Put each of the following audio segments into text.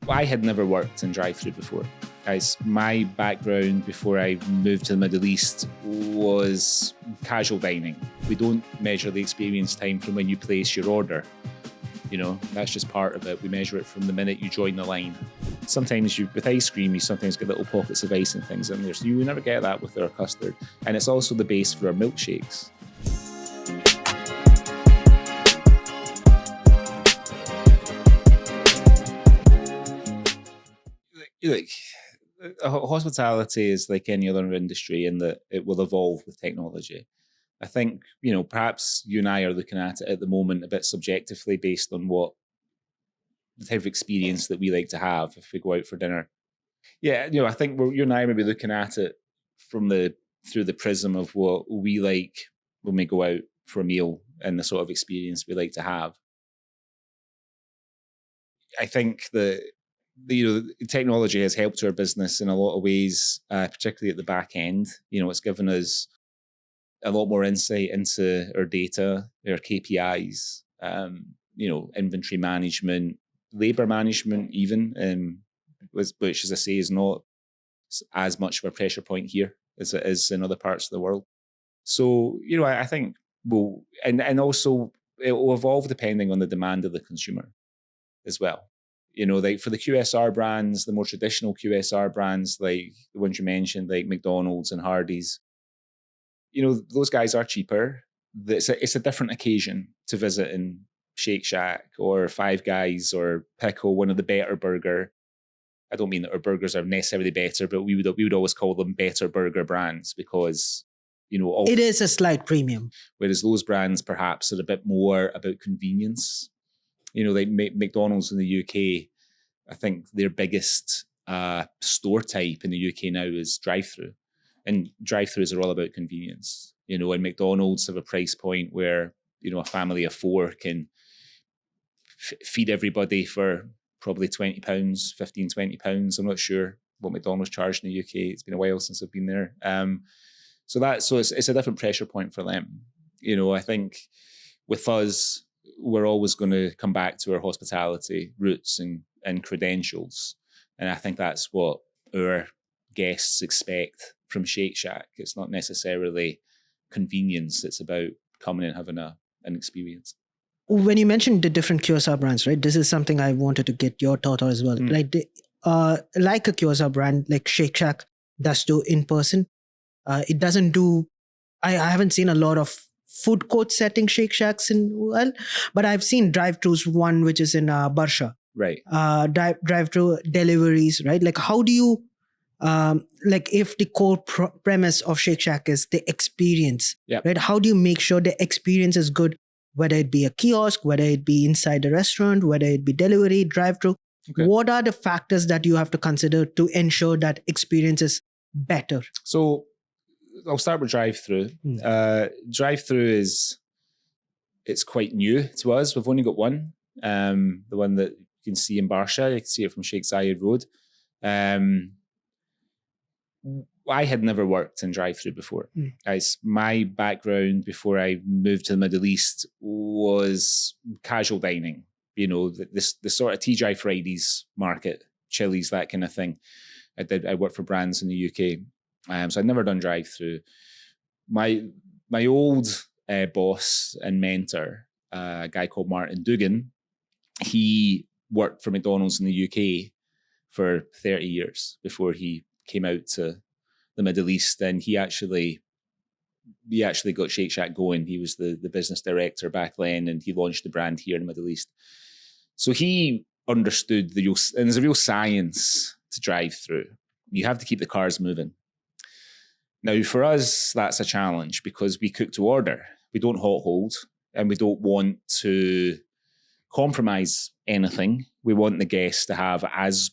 I had never worked in drive-thru before. My background before I moved to the Middle East was casual dining. We don't measure the experience time from when you place your order. You know, that's just part of it. We measure it from the minute you join the line. Sometimes with ice cream, you sometimes get little pockets of ice and things in there. So you will never get that with our custard. And it's also the base for our milkshakes. Like, hospitality is like any other industry in that it will evolve with technology. I think, you know, perhaps you and I are looking at it at the moment a bit subjectively based on what the type of experience that we like to have if we go out for dinner. Yeah, you know, I think you and I may be looking at it through the prism of what we like when we go out for a meal and the sort of experience we like to have. I think that technology has helped our business in a lot of ways, particularly at the back end. You know, it's given us a lot more insight into our data, our KPIs, inventory management, labor management, even, which, as I say, is not as much of a pressure point here as it is in other parts of the world. So, you know, I think and also it will evolve depending on the demand of the consumer as well. You know, like for the QSR brands, the more traditional QSR brands, like the ones you mentioned, like McDonald's and Hardee's, you know, those guys are cheaper. It's a different occasion to visit in Shake Shack or Five Guys or Pickle, one of the better burger. I don't mean that our burgers are necessarily better, but we would always call them better burger brands because, you know, it is a slight premium. Whereas those brands perhaps are a bit more about convenience. You know, like McDonald's in the UK, I think their biggest store type in the UK now is drive-thru. And drive-thrus are all about convenience. You know, and McDonald's have a price point where, you know, a family of four can feed everybody for probably £20, £15-20. I'm not sure what McDonald's charge in the UK. It's been a while since I've been there. So it's a different pressure point for them. You know, I think with us, we're always going to come back to our hospitality roots and credentials. And I think that's what our guests expect from Shake Shack. It's not necessarily convenience. It's about coming and having an experience. When you mentioned the different QSR brands, right? This is something I wanted to get your thought on as well. Like a QSR brand, like Shake Shack does do in person. It doesn't do, I haven't seen a lot of food court setting Shake Shacks but I've seen drive-thrus, one which is in Barsha. Right. Drive-thru deliveries, right? Like how do you, like if the core premise of Shake Shack is the experience, right? How do you make sure the experience is good, whether it be a kiosk, whether it be inside the restaurant, whether it be delivery, drive-thru? Okay. What are the factors that you have to consider to ensure that experience is better? So I'll start with drive-thru. Drive-thru it's quite new to us. We've only got one, the one that you can see in Barsha. You can see it from Sheikh Zayed Road. I had never worked in drive-thru before. My background before I moved to the Middle East was casual dining. You know, the sort of TGI Fridays market, Chili's, that kind of thing. I worked for brands in the UK. So I'd never done drive-thru. My old boss and mentor, a guy called Martin Dugan, he worked for McDonald's in the UK for 30 years before he came out to the Middle East. And he actually got Shake Shack going. He was the business director back then, and he launched the brand here in the Middle East. So he understood and there's a real science to drive-thru. You have to keep the cars moving. Now, for us, that's a challenge because we cook to order. We don't hot hold, and we don't want to compromise anything. We want the guests to have as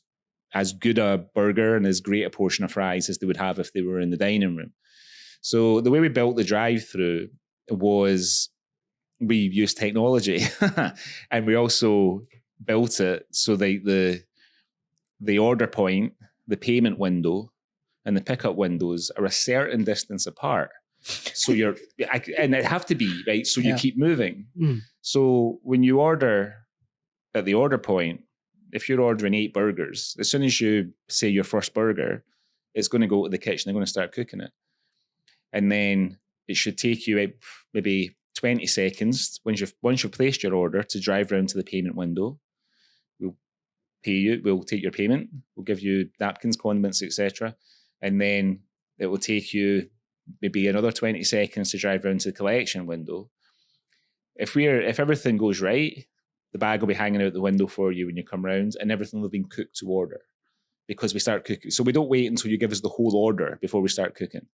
good a burger and as great a portion of fries as they would have if they were in the dining room. So the way we built the drive-thru was we used technology and we also built it so that the order point, the payment window, and the pickup windows are a certain distance apart. So and they have to be, right? So you keep moving. So when you order at the order point, if you're ordering 8 burgers, as soon as you say your first burger, it's going to go to the kitchen. They're going to start cooking it. And then it should take you maybe 20 seconds once you've placed your order to drive around to the payment window. We'll pay you. We'll take your payment. We'll give you napkins, condiments, etc. And then it will take you maybe another 20 seconds to drive around to the collection window. If everything goes right, the bag will be hanging out the window for you when you come round, and everything will have been cooked to order because we start cooking. So we don't wait until you give us the whole order before we start cooking.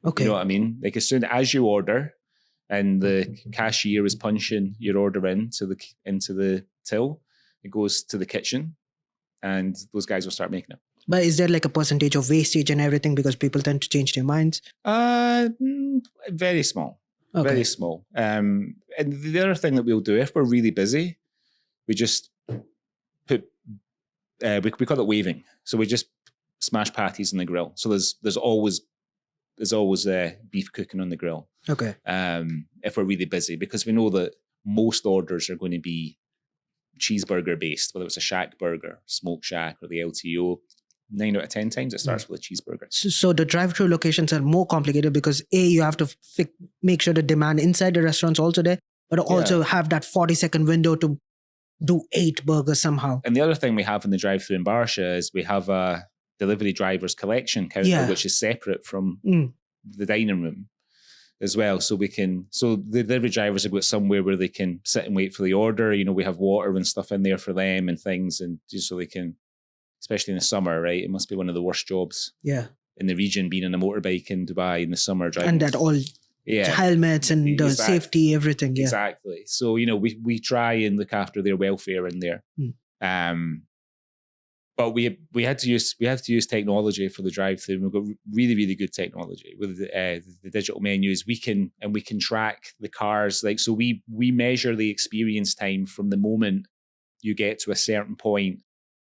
Okay. You know what I mean? Like as soon as you order and the cashier is punching your order into the till, it goes to the kitchen and those guys will start making it. But is there like a percentage of wastage and everything because people tend to change their minds? Very small. Okay. Very small. And the other thing that we'll do, if we're really busy, we just put, we call it waving. So we just smash patties in the grill. So there's always beef cooking on the grill. Okay. If we're really busy, because we know that most orders are going to be cheeseburger based, whether it's a shack burger, smoke shack, or the LTO. 9 out of 10 times it starts with a cheeseburger. So the drive-thru locations are more complicated because you have to make sure the demand inside the restaurant's also there, but also have that 40-second window to do 8 burgers somehow. And the other thing we have in the drive-thru in Barsha is we have a delivery driver's collection counter, which is separate from the dining room as well. So the delivery drivers have got somewhere where they can sit and wait for the order. You know, we have water and stuff in there for them and things, and just so they can, especially in the summer, right? It must be one of the worst jobs in the region, being on a motorbike in Dubai in the summer. Driving. And that all helmets and the safety, everything. Yeah. Exactly. So, you know, we try and look after their welfare in there. But we had to use technology for the drive-thru. We've got really, really good technology with the digital menus. We can track the cars. Like, so we measure the experience time from the moment you get to a certain point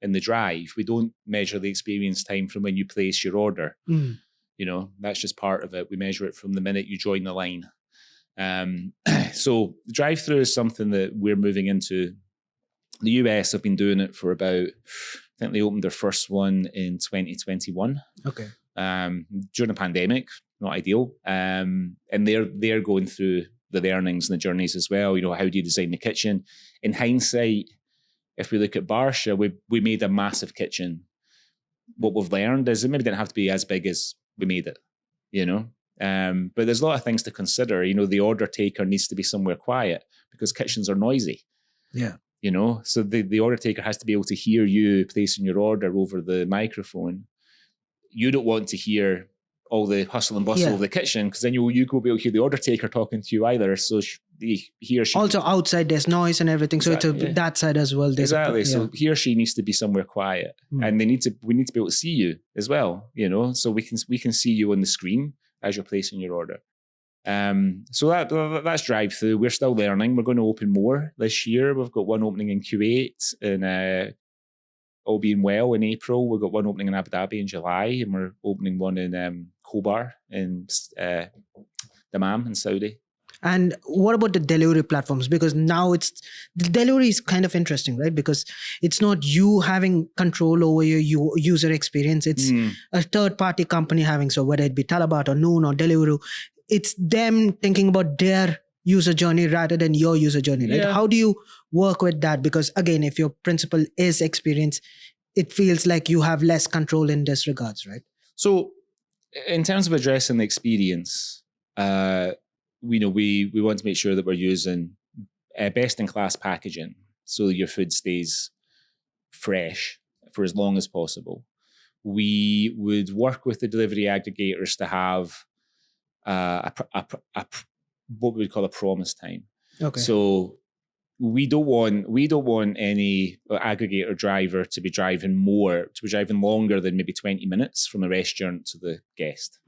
in the drive. We don't measure the experience time from when you place your order. You know, that's just part of it. We measure it from the minute you join the line. So the drive-thru is something that we're moving into. The US have been doing it for about, I think they opened their first one in 2021. Okay. During the pandemic, not ideal. And they're going through the learnings and the journeys as well. You know, how do you design the kitchen? In hindsight, if we look at Barsha, we made a massive kitchen. What we've learned is it maybe didn't have to be as big as we made it, you know? But there's a lot of things to consider. You know, the order taker needs to be somewhere quiet because kitchens are noisy. Yeah. You know, so the order taker has to be able to hear you placing your order over the microphone. You don't want to hear all the hustle and bustle of the kitchen because then you will be able to hear the order taker talking to you either. So he or she... Also outside there's noise and everything. Exactly, so it's that side as well. Exactly. So he or she needs to be somewhere quiet and we need to be able to see you as well, you know, so we can see you on the screen as you're placing your order. So that's drive-thru. We're still learning. We're going to open more this year. We've got one opening in Kuwait and all being well in April. We've got one opening in Abu Dhabi in July, and we're opening one in Khobar in Dammam in Saudi. And what about the delivery platforms? Because now the delivery is kind of interesting, right? Because it's not you having control over your user experience. It's a third-party company having, so whether it be Talabat or Noon or Deliveroo, it's them thinking about their user journey rather than your user journey, right? Yeah. How do you work with that? Because again, if your principle is experience, it feels like you have less control in this regards, right? So in terms of addressing the experience, we want to make sure that we're using best-in-class packaging so your food stays fresh for as long as possible. We would work with the delivery aggregators to have what we would call a promise time. Okay. So we don't want any aggregator driver to be driving longer than maybe 20 minutes from the restaurant to the guest.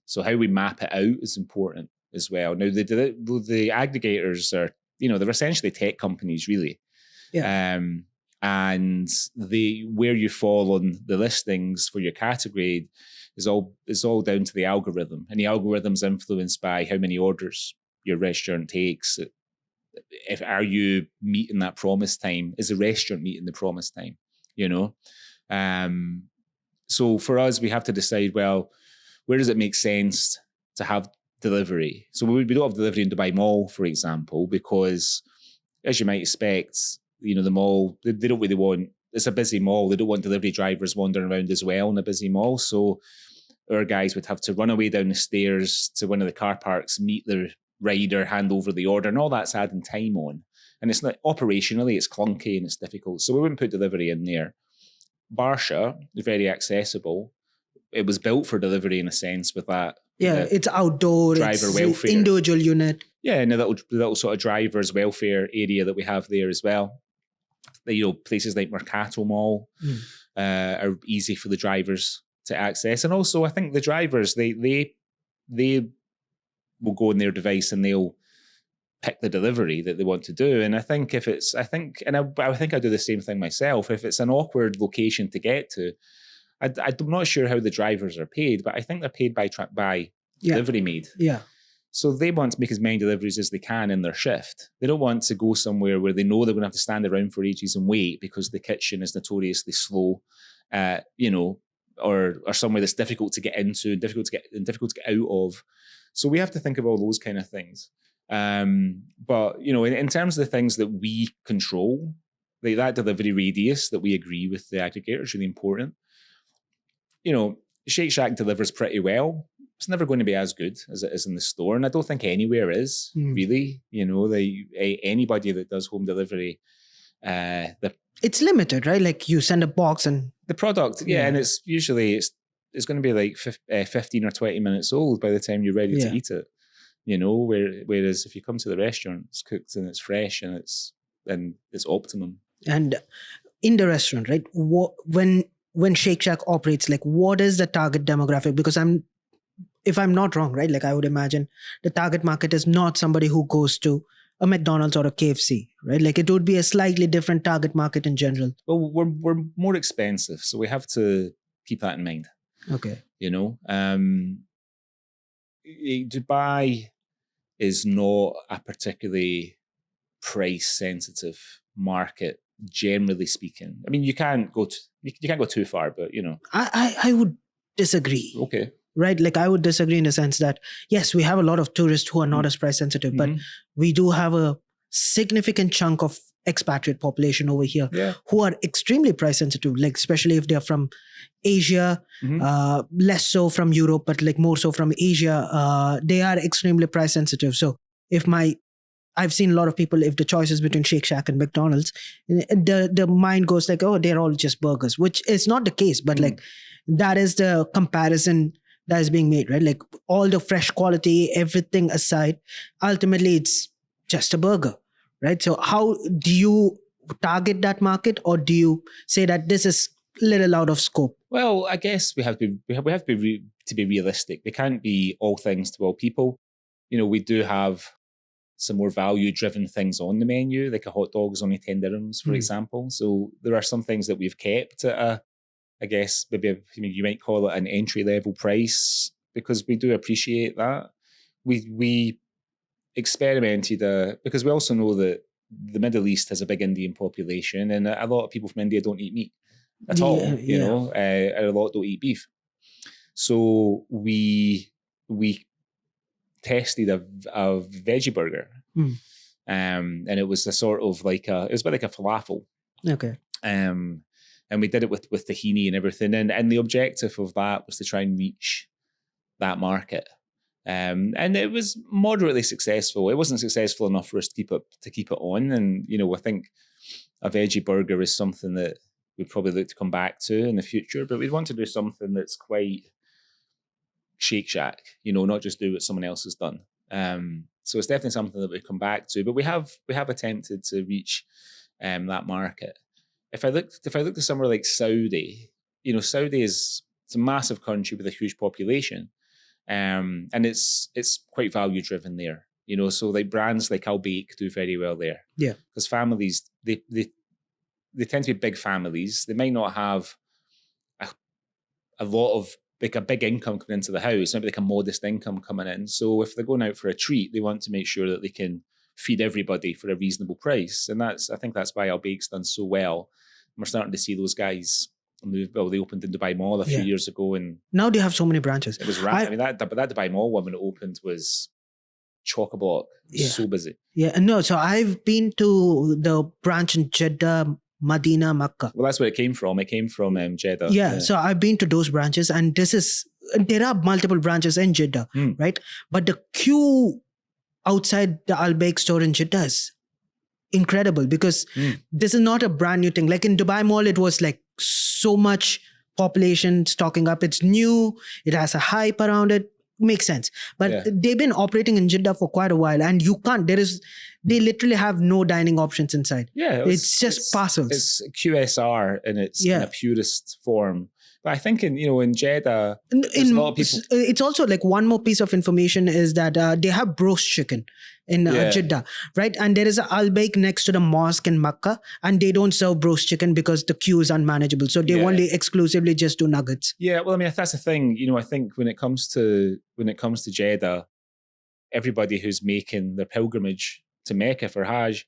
So how we map it out is important as well. Now the aggregators are, they're essentially tech companies, really. Yeah. And where you fall on the listings for your category is all down to the algorithm, and the algorithm's influenced by how many orders your restaurant takes. Are you meeting that promise time? Is the restaurant meeting the promise time? you know. So for us, we have to decide, well, where does it make sense to have delivery? So we don't have delivery in Dubai Mall, for example, because as you might expect, you know, the mall, they don't really want, it's a busy mall. They don't want delivery drivers wandering around as well in a busy mall. So our guys would have to run away down the stairs to one of the car parks, meet their rider, hand over the order, and all that's adding time on. And it's not, operationally, it's clunky and it's difficult. So we wouldn't put delivery in there. Barsha is very accessible. It was built for delivery in a sense with that. Yeah, it's outdoor, driver it's welfare. Individual unit. Yeah, and a little sort of driver's welfare area that we have there as well. You know, places like Mercato Mall are easy for the drivers to access. And also, I think the drivers, they will go on their device and they'll pick the delivery that they want to do. And I think I think I do the same thing myself. If it's an awkward location to get to, I'm not sure how the drivers are paid, but I think they're paid by delivery made. Yeah. So they want to make as many deliveries as they can in their shift. They don't want to go somewhere where they know they're going to have to stand around for ages and wait because the kitchen is notoriously slow, you know, or somewhere that's difficult to get into and difficult to get out of. So we have to think of all those kind of things. But, you know, in terms of the things that we control, like that delivery radius that we agree with the aggregator is really important. You know, Shake Shack delivers pretty well. It's never going to be as good as it is in the store. And I don't think anywhere is, really. You know, anybody that does home delivery, it's limited, right? Like you send a box and... The product, and it's usually, it's going to be like 15 or 20 minutes old by the time you're ready to eat it. You know, whereas if you come to the restaurant, it's cooked and it's fresh and it's optimum. And in the restaurant, right? When Shake Shack operates, like what is the target demographic? Because if I'm not wrong, right? Like I would imagine the target market is not somebody who goes to a McDonald's or a KFC, right? Like it would be a slightly different target market in general. Well, we're more expensive, so we have to keep that in mind. Okay. You know, Dubai is not a particularly price sensitive market, generally speaking. I mean, you can't go too far, but you know, I would disagree. Okay. Right? Like I would disagree in the sense that, yes, we have a lot of tourists who are not as price sensitive, but we do have a significant chunk of expatriate population over here who are extremely price sensitive, like especially if they're from Asia, less so from Europe, but like more so from Asia, they are extremely price sensitive. So I've seen a lot of people, if the choice is between Shake Shack and McDonald's, the mind goes like, oh, they're all just burgers, which is not the case, but like that is the comparison that is being made, right? Like all the fresh quality, everything aside, ultimately it's just a burger, right? So how do you target that market, or do you say that this is a little out of scope? Well, I guess we have to be realistic. We can't be all things to all people. You know, we do have some more value-driven things on the menu, like a hot dog is only 10 dirhams, for example. So there are some things that we've kept at I guess maybe you might call it an entry-level price, because we do appreciate that. We experimented because we also know that the Middle East has a big Indian population, and a lot of people from India don't eat meat at all. You know, a lot don't eat beef. So we tested a veggie burger, and it was a sort of like it was a bit like a falafel. Okay. And we did it with tahini and everything. And the objective of that was to try and reach that market. And it was moderately successful. It wasn't successful enough for us to keep it on. And, you know, I think a veggie burger is something that we'd probably look to come back to in the future, but we'd want to do something that's quite Shake Shack, you know, not just do what someone else has done. So it's definitely something that we come back to, but we have attempted to reach that market. If I looked at somewhere like Saudi, you know, Saudi it's a massive country with a huge population, and it's quite value driven there. You know, so like brands like Al Bake do very well there. Yeah, because families they tend to be big families. They might not have a lot of like a big income coming into the house, maybe like a modest income coming in. So if they're going out for a treat, they want to make sure that they can feed everybody for a reasonable price, and I think that's why Al Bake's done so well. we're starting to see those guys move. Well, they opened in Dubai Mall a few years ago, and now they have so many branches. It was right. I mean, that Dubai Mall one when it opened was chock-a-block. So busy. Yeah, no. So I've been to the branch in Jeddah, Medina, Makkah. Well, that's where it came from. It came from Jeddah. Yeah, so I've been to those branches, and there are multiple branches in Jeddah, right? But the queue outside the Al Baik store in Jeddah is incredible, because this is not a brand new thing. Like in Dubai Mall, it was like so much population stocking up. It's new. It has a hype around it. Makes sense. But they've been operating in Jeddah for quite a while, and you can't, they literally have no dining options inside. Yeah. It's just parcels. It's QSR in its kind of purest form. But I think in Jeddah, there's a lot of people. It's also like one more piece of information is that they have roast chicken in Jeddah, right? And there is an Al Baik next to the mosque in Makkah, and they don't serve roast chicken because the queue is unmanageable. So they only exclusively just do nuggets. Yeah, well, I mean, that's the thing. I think when it comes to Jeddah, everybody who's making their pilgrimage to Mecca for Hajj,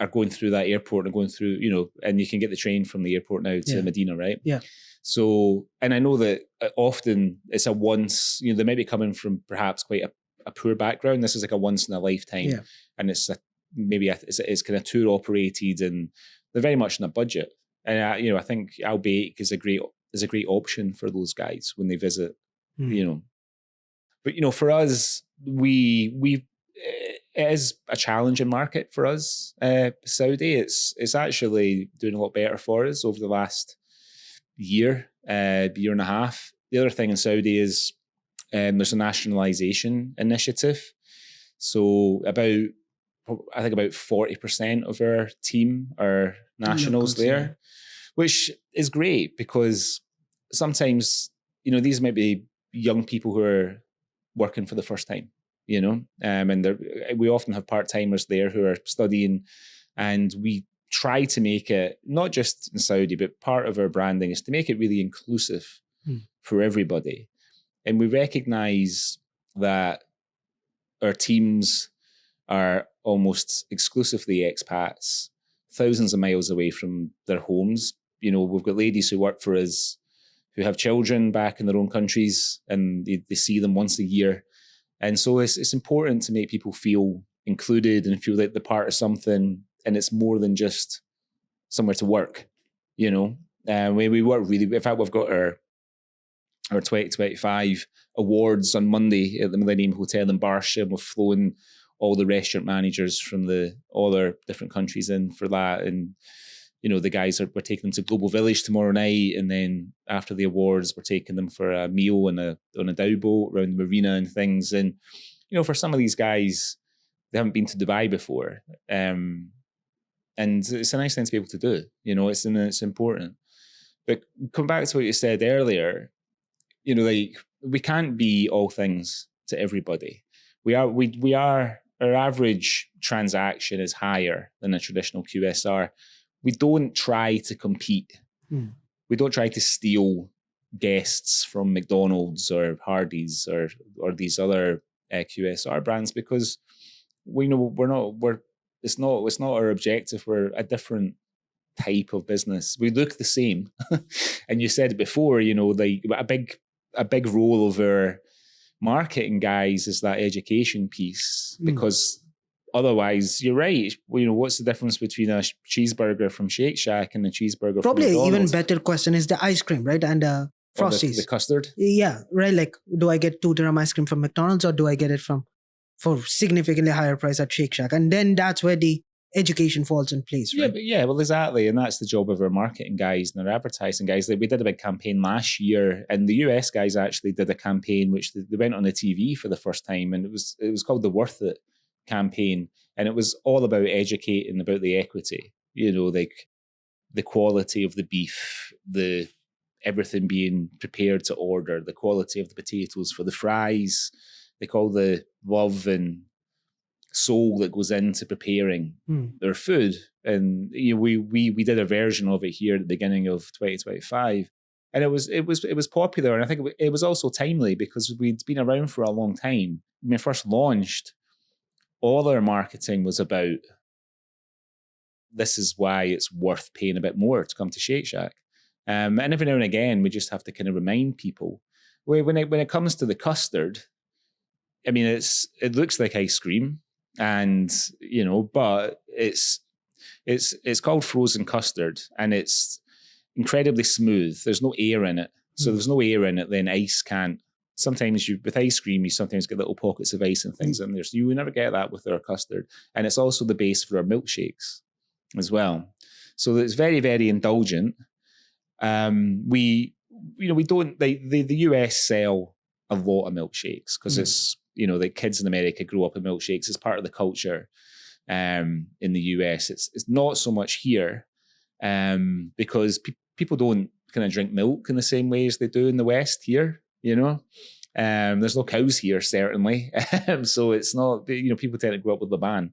are going through that airport and going through, and you can get the train from the airport now to Medina, right? Yeah. So, and I know that often it's a once, they might be coming from perhaps quite a poor background. This is like a once in a lifetime, and it's it's kind of tour operated, and they're very much on a budget. And I think Al Baik is a great option for those guys when they visit. But for us, it is a challenging market for us. Saudi, it's actually doing a lot better for us over the last year and a half. The other thing in Saudi is there's a nationalization initiative. So about 40% of our team are nationals there, which is great, because sometimes, these might be young people who are working for the first time. And we often have part-timers there who are studying, and we try to make it, not just in Saudi, but part of our branding is to make it really inclusive for everybody. And we recognize that our teams are almost exclusively expats, thousands of miles away from their homes. We've got ladies who work for us who have children back in their own countries, and they see them once a year. And so it's important to make people feel included and feel like they're part of something, and it's more than just somewhere to work, we work really. In fact, we've got our 2025 awards on Monday at the Millennium Hotel in Barsha, and we've flown all the restaurant managers from all our different countries in for that. And the guys we're taking them to Global Village tomorrow night, and then after the awards, we're taking them for a meal on a dhow boat around the marina and things. And for some of these guys, they haven't been to Dubai before, and it's a nice thing to be able to do. It's important. But come back to what you said earlier. Like, we can't be all things to everybody. Our average transaction is higher than a traditional QSR. We don't try to compete. We don't try to steal guests from McDonald's or Hardee's or these other QSR brands, because it's not our objective. We're a different type of business. We look the same. And you said it before, like a big role of our marketing guys is that education piece, because otherwise, you're right. What's the difference between a cheeseburger from Shake Shack and a cheeseburger from McDonald's? Probably even better question is the ice cream, right? And Frosties. The custard? Yeah, right. Like, do I get 2 dirham ice cream from McDonald's, or do I get it for significantly higher price at Shake Shack? And then that's where the education falls in place, right? Well, exactly. And that's the job of our marketing guys and our advertising guys. Like, we did a big campaign last year, and the US guys actually did a campaign which they went on the TV for the first time, and it was called the Worth It campaign, and it was all about educating about the equity, like the quality of the beef, the everything being prepared to order, the quality of the potatoes for the fries, like all the love and soul that goes into preparing their food. And we did a version of it here at the beginning of 2025, and it was popular, and I think it was also timely, because we'd been around for a long time. When we first launched, all our marketing was about this is why it's worth paying a bit more to come to Shake Shack. And every now and again, we just have to kind of remind people. When it comes to the custard, I mean, it looks like ice cream, and but it's called frozen custard, and it's incredibly smooth. There's no air in it, so there's no air in it. Then ice can't. Sometimes with ice cream, you sometimes get little pockets of ice and things in there. So you will never get that with our custard, and it's also the base for our milkshakes as well. So it's very, very indulgent. We don't. The US sell a lot of milkshakes because it's the kids in America grow up in milkshakes. It's part of the culture. In the US, it's not so much here because people don't kind of drink milk in the same way as they do in the West here. There's no cows here, certainly. So it's not, people tend to grow up with Laban.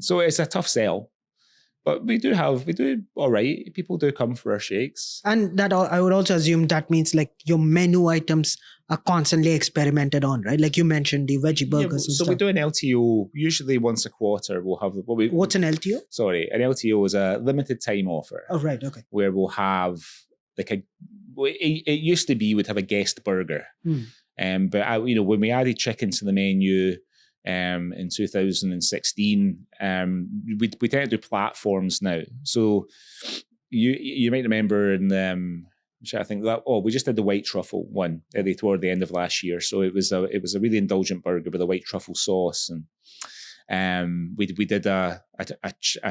So it's a tough sell. But we do all right. People do come for our shakes. And that I would also assume that means like your menu items are constantly experimented on, right? Like you mentioned the veggie burgers and so stuff. We do an LTO usually once a quarter. We'll have What's an LTO? Sorry, an LTO is a limited time offer. Oh, right. Okay. Where we'll have it used to be we'd have a guest burger. But when we added chicken to the menu in 2016, we tend to do platforms now. So you might remember I think that we just did the white truffle one toward the end of last year. So it was a really indulgent burger with a white truffle sauce, and we did a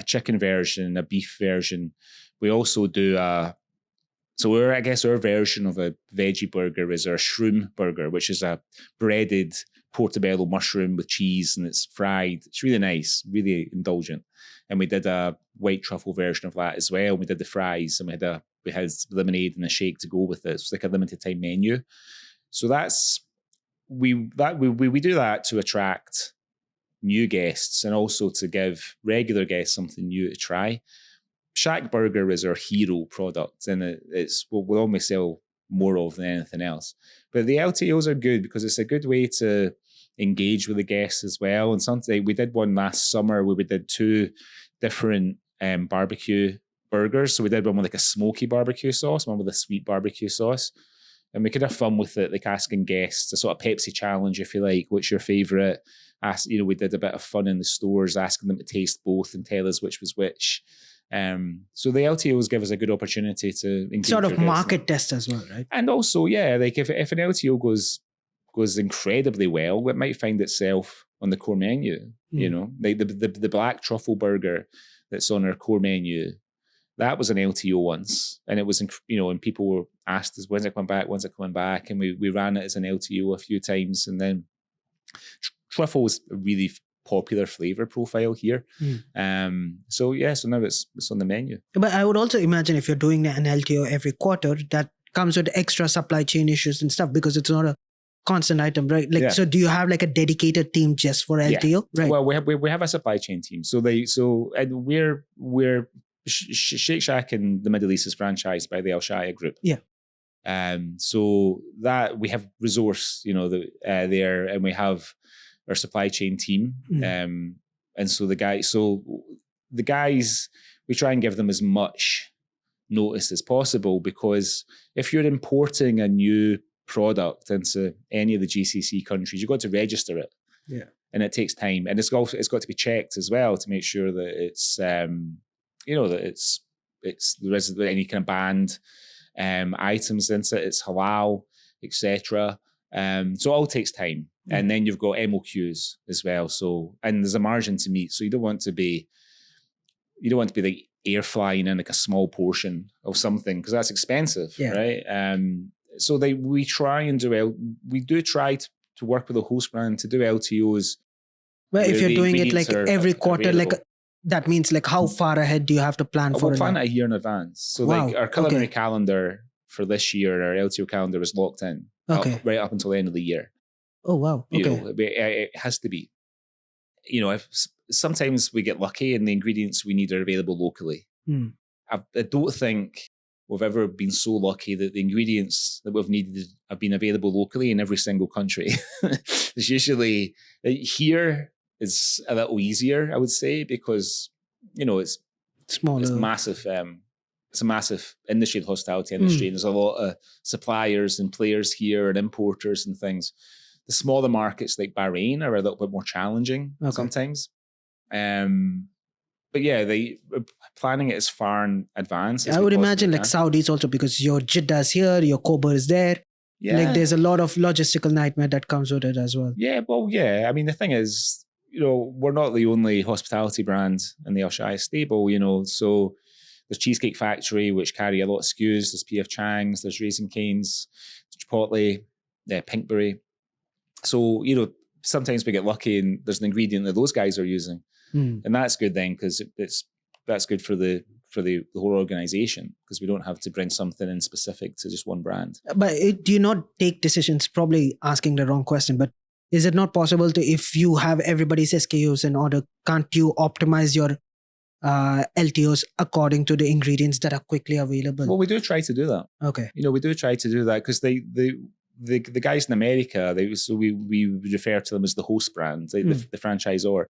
chicken version, a beef version. We also do our version of a veggie burger is our shroom burger, which is a breaded portobello mushroom with cheese, and it's fried. It's really nice, really indulgent. And we did a white truffle version of that as well. We did the fries, and we had lemonade and a shake to go with it. It's like a limited time menu. So we do that to attract new guests and also to give regular guests something new to try. Shack Burger is our hero product, and it's what we'll always sell more of than anything else. But the LTOs are good because it's a good way to engage with the guests as well. And something we did one last summer where we did 2 different barbecue burgers. So we did one with like a smoky barbecue sauce, one with a sweet barbecue sauce. And we could have fun with it, like asking guests, a sort of Pepsi challenge, if you like. What's your favorite? We did a bit of fun in the stores, asking them to taste both and tell us which was which. So the LTOs give us a good opportunity to engage sort of market test as well, right? And also, like if an LTO goes incredibly well, it might find itself on the core menu. Like the black truffle burger that's on our core menu, that was an LTO once, and it was and people were asked us, when's it coming back, and we ran it as an LTO a few times, and then truffle was a really popular flavor profile here. So now it's on the menu. But I would also imagine if you're doing an LTO every quarter, that comes with extra supply chain issues and stuff because it's not a constant item, right? So do you have like a dedicated team just for LTO? Yeah. Right. Well, we have a supply chain team. And we're Shake Shack in the Middle East is franchised by the Al Shaya Group. Yeah. So that we have resource, there, and we have our supply chain team. And so the guys, we try and give them as much notice as possible, because if you're importing a new product into any of the GCC countries, you've got to register it. Yeah. And it takes time. And it's got to be checked as well to make sure that it's, that there isn't any kind of banned items into it, it's halal, etc. So it all takes time. And then you've got MOQs as well. So, and there's a margin to meet. So you don't want to be like air flying in like a small portion of something, because that's expensive, right? So we try to work with a host brand to do LTOs. Well, if you're doing it like every quarter, available. like that means like how far ahead do you have to plan for? We'll plan it a year in advance. So like our culinary calendar for this year, our LTO calendar is locked in right up until the end of the year. Oh, wow. Okay. It has to be. If sometimes we get lucky and the ingredients we need are available locally. I don't think we've ever been so lucky that the ingredients that we've needed have been available locally in every single country. It's usually here is a little easier, I would say, because it's smaller. It's massive. It's a massive industry, the hospitality industry. And there's a lot of suppliers and players here and importers and things. The smaller markets like Bahrain are a little bit more challenging sometimes. But yeah, they planning it as far in advance. I would imagine like Saudis also, because your Jeddah is here, your Kober is there. Yeah. Like there's a lot of logistical nightmare that comes with it as well. Yeah, well, yeah. I mean, the thing is, we're not the only hospitality brand in the Al Shaya stable, so there's Cheesecake Factory, which carry a lot of SKUs. There's P.F. Chang's, there's Raising Cane's, Chipotle, Pinkberry. So, sometimes we get lucky and there's an ingredient that those guys are using. And that's good then, because that's good for the whole organization, because we don't have to bring something in specific to just one brand. But do you not take decisions, probably asking the wrong question, but is it not possible to, if you have everybody's SKUs in order, can't you optimize your LTOs according to the ingredients that are quickly available? Well, we do try to do that. Okay. We do try to do that, because the guys in America, we refer to them as the host brand, the franchisor.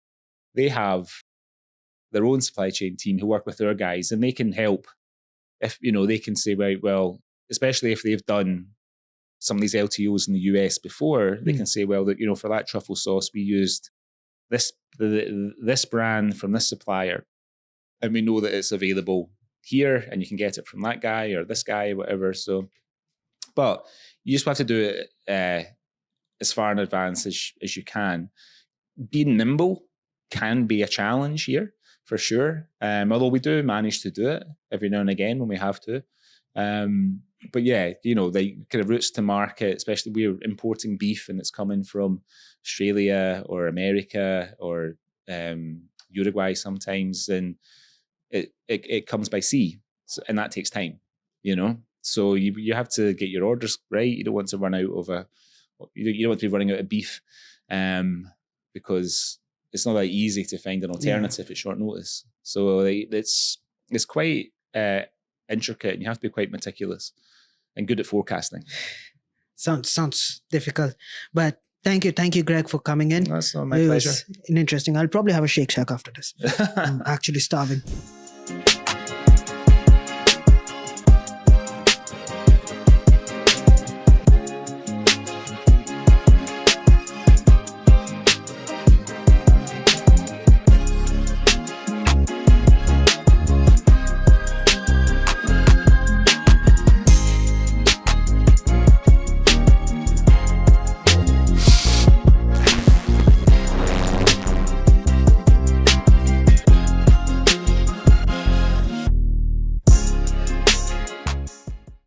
They have their own supply chain team who work with their guys, and they can help. If they can say, right, well, especially if they've done some of these LTOs in the US before, they can say, well, that for that truffle sauce we used this brand from this supplier, and we know that it's available here, and you can get it from that guy or this guy, whatever. So, but you just have to do it as far in advance as you can. Being nimble can be a challenge here, for sure. Although we do manage to do it every now and again when we have to. But yeah, the kind of routes to market, especially we're importing beef and it's coming from Australia or America or Uruguay sometimes, and it comes by sea, and that takes time, So you have to get your orders right. You don't want to run out of you don't want to be running out of beef, because it's not that easy to find an alternative at short notice. So it's quite intricate, and you have to be quite meticulous and good at forecasting. Sounds difficult, but thank you, Greg, for coming in. That's my pleasure. Interesting. I'll probably have a Shake Shack after this. I'm actually starving.